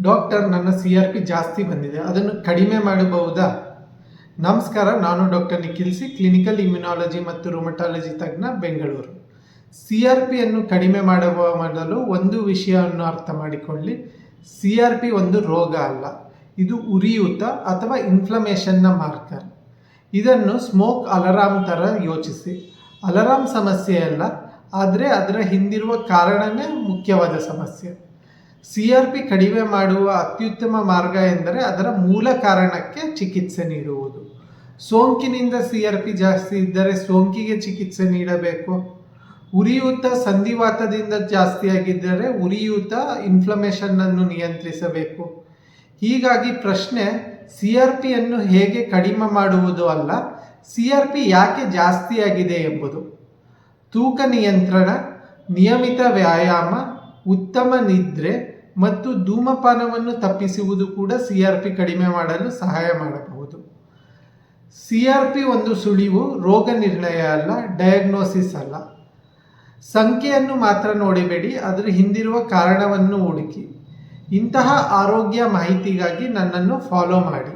Doctor, ನನ್ನ CRP ಜಾಸ್ತಿ ಬಂದಿದೆ, ಅದನ್ನು ಕಡಿಮೆ ಮಾಡಬಹುದಾ? ನಮಸ್ಕಾರ, ನಾನು doctor Nikhil C, clinical immunology ಮತ್ತು ರುಮಟಾಲಜಿ ತಜ್ಞ, ಬೆಂಗಳೂರು. CRP ಅನ್ನು ಕಡಿಮೆ ಮಾಡುವ ಮೊದಲು ಒಂದು ವಿಷಯವನ್ನು ಅರ್ಥ ಮಾಡಿಕೊಳ್ಳಿ. CRP ಒಂದು ರೋಗ ಅಲ್ಲ, ಇದು ಉರಿಯೂತ ಅಥವಾ ಇನ್ಫ್ಲಮೇಷನ್ನ ಮಾರ್ಕರ್. ಇದನ್ನು ಸ್ಮೋಕ್ ಅಲಾರಾಮ್ ಥರ ಯೋಚಿಸಿ. ಅಲಾರಾಮ್ ಸಮಸ್ಯೆ ಅಲ್ಲ, ಆದರೆ ಅದರ ಹಿಂದಿರುವ ಕಾರಣವೇ ಮುಖ್ಯವಾದ ಸಮಸ್ಯೆ. CRP ಕಡಿಮೆ ಮಾಡುವ ಅತ್ಯುತ್ತಮ ಮಾರ್ಗ ಎಂದರೆ ಅದರ ಮೂಲ ಕಾರಣಕ್ಕೆ ಚಿಕಿತ್ಸೆ ನೀಡುವುದು. ಸೋಂಕಿನಿಂದ CRP ಜಾಸ್ತಿ ಇದ್ದರೆ ಸೋಂಕಿಗೆ ಚಿಕಿತ್ಸೆ ನೀಡಬೇಕು. ಉರಿಯೂತ ಸಂಧಿವಾತದಿಂದ ಜಾಸ್ತಿಯಾಗಿದ್ದರೆ ಉರಿಯೂತ ಇನ್ಫ್ಲಮೇಷನ್ನನ್ನು ನಿಯಂತ್ರಿಸಬೇಕು. ಹೀಗಾಗಿ ಪ್ರಶ್ನೆ CRPಯನ್ನು ಹೇಗೆ ಕಡಿಮೆ ಮಾಡುವುದು ಅಲ್ಲ, CRP ಯಾಕೆ ಜಾಸ್ತಿಯಾಗಿದೆ ಎಂಬುದು. ತೂಕ ನಿಯಂತ್ರಣ, ನಿಯಮಿತ ವ್ಯಾಯಾಮ, ಉತ್ತಮ ನಿದ್ರೆ ಮತ್ತು ಧೂಮಪಾನವನ್ನು ತಪ್ಪಿಸುವುದು ಕೂಡ CRP ಕಡಿಮೆ ಮಾಡಲು ಸಹಾಯ ಮಾಡಬಹುದು. CRP ಒಂದು ಸುಳಿವು, ರೋಗ ನಿರ್ಣಯ ಅಲ್ಲ, ಡಯಾಗ್ನೋಸಿಸ್ ಅಲ್ಲ. ಸಂಖ್ಯೆಯನ್ನು ಮಾತ್ರ ನೋಡಿಬೇಡಿ, ಅದರ ಹಿಂದಿರುವ ಕಾರಣವನ್ನು ಹುಡುಕಿ. ಇಂತಹ ಆರೋಗ್ಯ ಮಾಹಿತಿಗಾಗಿ ನನ್ನನ್ನು ಫಾಲೋ ಮಾಡಿ.